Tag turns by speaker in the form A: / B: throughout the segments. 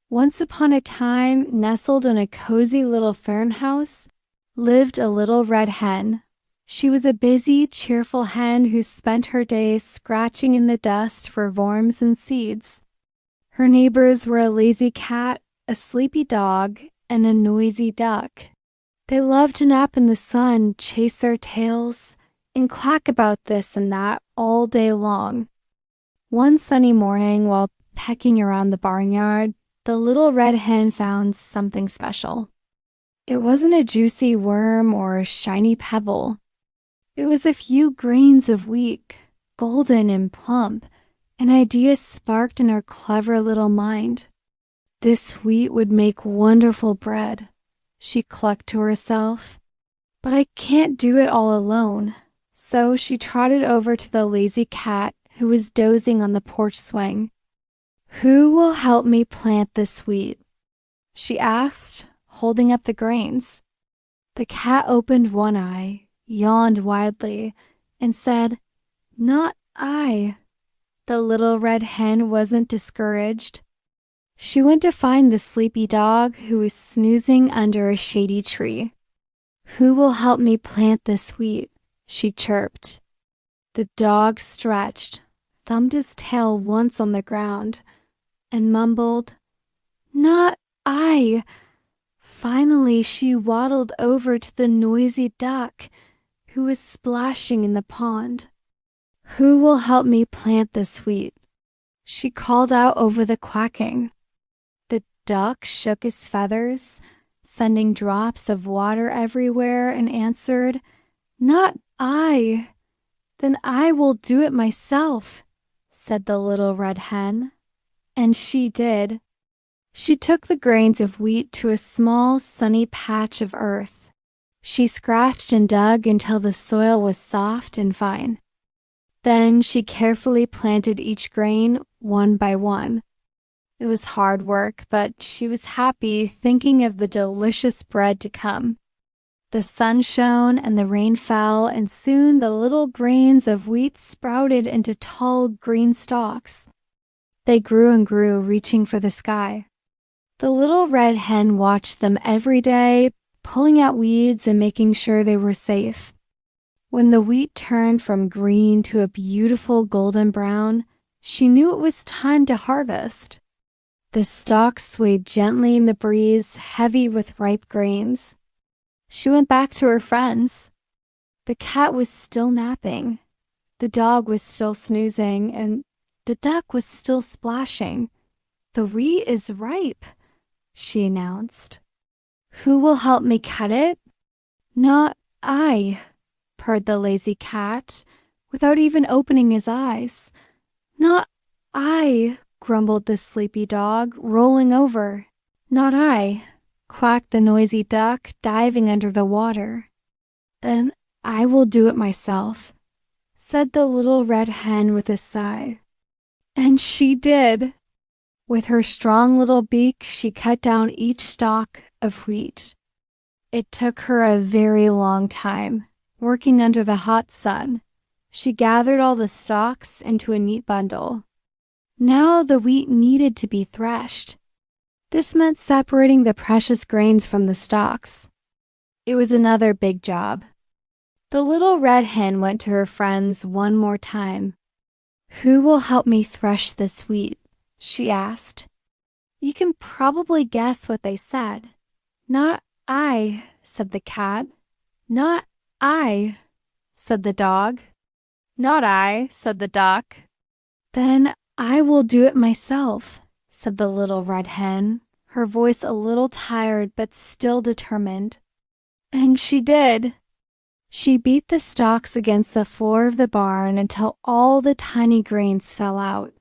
A: Once upon a time, nestled in a cozy little farmhouse, lived a little red hen. She was a busy, cheerful hen who spent her days scratching in the dust for worms and seeds. Her neighbors were a lazy cat, a sleepy dog, and a noisy duck. They loved to nap in the sun, chase their tails, and quack about this and that all day long. One sunny morning, while pecking around the barnyard, the little red hen found something special. It wasn't a juicy worm or a shiny pebble. It was a few grains of wheat, golden and plump. An idea sparked in her clever little mind. This wheat would make wonderful bread, she clucked to herself. But I can't do it all alone. So she trotted over to the lazy cat who was dozing on the porch swing. Who will help me plant this wheat? She asked, holding up the grains. The cat opened one eye, yawned widely, and said, Not I. The little red hen wasn't discouraged. She went to find the sleepy dog who was snoozing under a shady tree. Who will help me plant this wheat? She chirped. The dog stretched, thumbed his tail once on the ground, and mumbled, Not I. Finally, she waddled over to the noisy duck who was splashing in the pond. Who will help me plant this wheat? She called out over the quacking. The duck shook his feathers, sending drops of water everywhere, and answered, Not I. Then I will do it myself, said the little red hen. And she did. She took the grains of wheat to a small, sunny patch of earth. She scratched and dug until the soil was soft and fine. Then she carefully planted each grain one by one. It was hard work, but she was happy thinking of the delicious bread to come. The sun shone and the rain fell, and soon the little grains of wheat sprouted into tall green stalks. They grew and grew, reaching for the sky. The little red hen watched them every day, pulling out weeds and making sure they were safe. When the wheat turned from green to a beautiful golden brown, she knew it was time to harvest. The stalks swayed gently in the breeze, heavy with ripe grains. She went back to her friends. The cat was still napping. The dog was still snoozing, and the duck was still splashing. The wheat is ripe, she announced. Who will help me cut it? Not I, purred the lazy cat, without even opening his eyes. Not I, grumbled the sleepy dog, rolling over. Not I, quacked the noisy duck, diving under the water. Then I will do it myself, said the little red hen with a sigh. And she did. With her strong little beak, she cut down each stalk of wheat. It took her a very long time, working under the hot sun. She gathered all the stalks into a neat bundle. Now the wheat needed to be threshed. This meant separating the precious grains from the stalks. It was another big job. The little red hen went to her friends one more time. Who will help me thresh this wheat? She asked. You can probably guess what they said. Not I, said the cat. Not I, said the dog. Not I, said the duck. Then I will do it myself, said the little red hen, her voice a little tired but still determined. And she did. She beat the stalks against the floor of the barn until all the tiny grains fell out.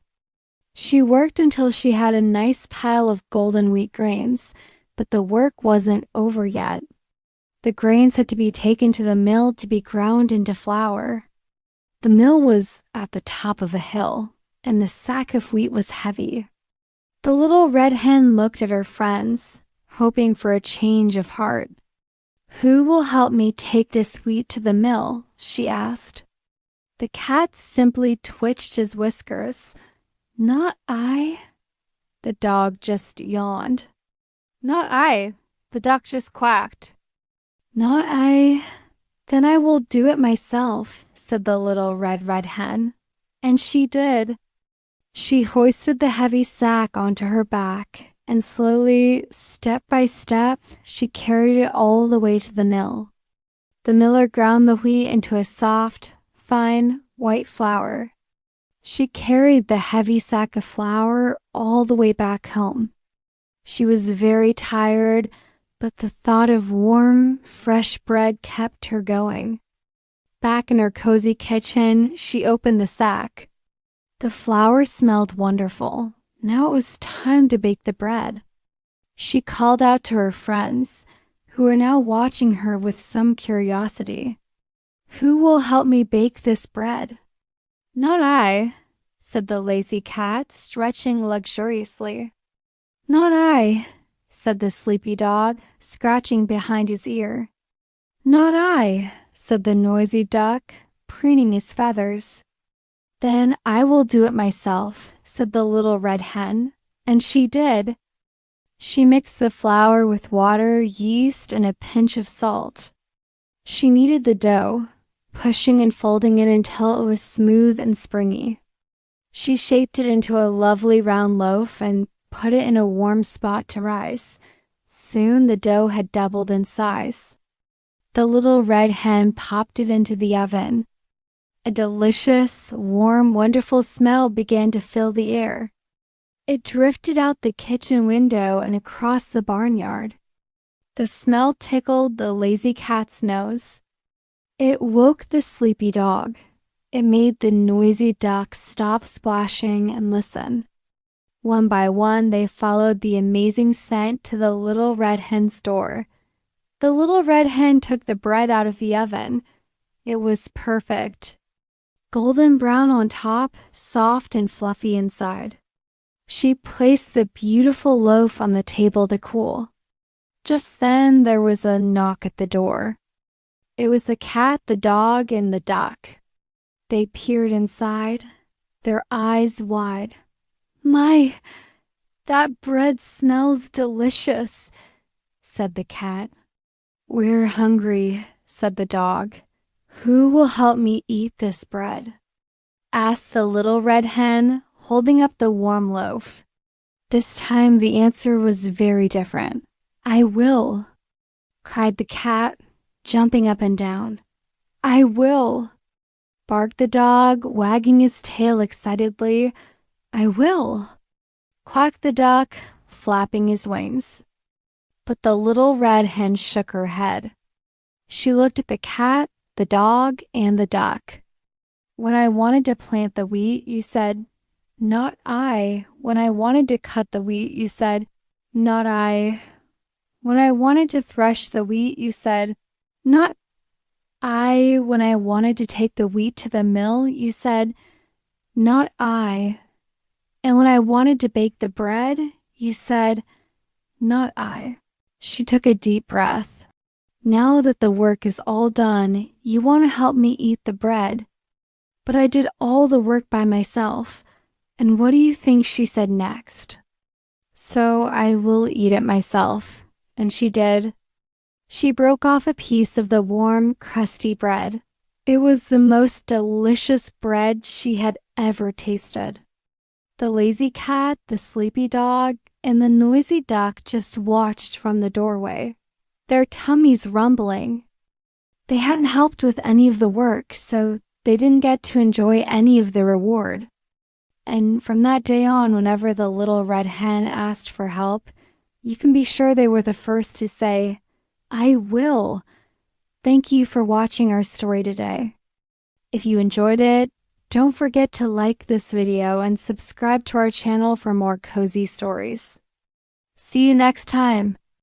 A: She worked until she had a nice pile of golden wheat grains, but the work wasn't over yet. The grains had to be taken to the mill to be ground into flour. The mill was at the top of a hill, and the sack of wheat was heavy. The little red hen looked at her friends, hoping for a change of heart. Who will help me take this wheat to the mill? She asked. The cat simply twitched his whiskers. Not I. The dog just yawned. Not I. The duck just quacked. Not I. Then I will do it myself, said the little red hen. And she did. She hoisted the heavy sack onto her back, and slowly, step by step, she carried it all the way to the mill. The miller ground the wheat into a soft, fine, white flour. She carried the heavy sack of flour all the way back home. She was very tired, but the thought of warm, fresh bread kept her going. Back in her cozy kitchen, she opened the sack. The flour smelled wonderful. Now it was time to bake the bread. She called out to her friends, who were now watching her with some curiosity. Who will help me bake this bread? Not I, said the lazy cat, stretching luxuriously. Not I, said the sleepy dog, scratching behind his ear. Not I, said the noisy duck, preening his feathers. Then I will do it myself, said the little red hen, and she did. She mixed the flour with water, yeast, and a pinch of salt. She kneaded the dough, pushing and folding it until it was smooth and springy. She shaped it into a lovely round loaf and put it in a warm spot to rise. Soon the dough had doubled in size. The little red hen popped it into the oven. A delicious, warm, wonderful smell began to fill the air. It drifted out the kitchen window and across the barnyard. The smell tickled the lazy cat's nose. It woke the sleepy dog. It made the noisy ducks stop splashing and listen. One by one, they followed the amazing scent to the little red hen's door. The little red hen took the bread out of the oven. It was perfect. Golden brown on top, soft and fluffy inside. She placed the beautiful loaf on the table to cool. Just then there was a knock at the door. It was the cat, the dog, and the duck. They peered inside, their eyes wide. My, that bread smells delicious, said the cat. We're hungry, said the dog. Who will help me eat this bread? Asked the little red hen, holding up the warm loaf. This time the answer was very different. I will, cried the cat, jumping up and down. I will, barked the dog, wagging his tail excitedly. I will, quacked the duck, flapping his wings. But the little red hen shook her head. She looked at the cat, the dog, and the duck. When I wanted to plant the wheat, you said, not I. When I wanted to cut the wheat, you said, not I. When I wanted to thresh the wheat, you said, not I. When I wanted to take the wheat to the mill, you said, not I. And when I wanted to bake the bread, you said, not I. She took a deep breath. Now that the work is all done, you want to help me eat the bread. But I did all the work by myself. And what do you think she said next? So I will eat it myself. And she did. She broke off a piece of the warm, crusty bread. It was the most delicious bread she had ever tasted. The lazy cat, the sleepy dog, and the noisy duck just watched from the doorway, their tummies rumbling. They hadn't helped with any of the work, so they didn't get to enjoy any of the reward. And from that day on, whenever the little red hen asked for help, you can be sure they were the first to say, I will. Thank you for watching our story today. If you enjoyed it, don't forget to like this video and subscribe to our channel for more cozy stories. See you next time.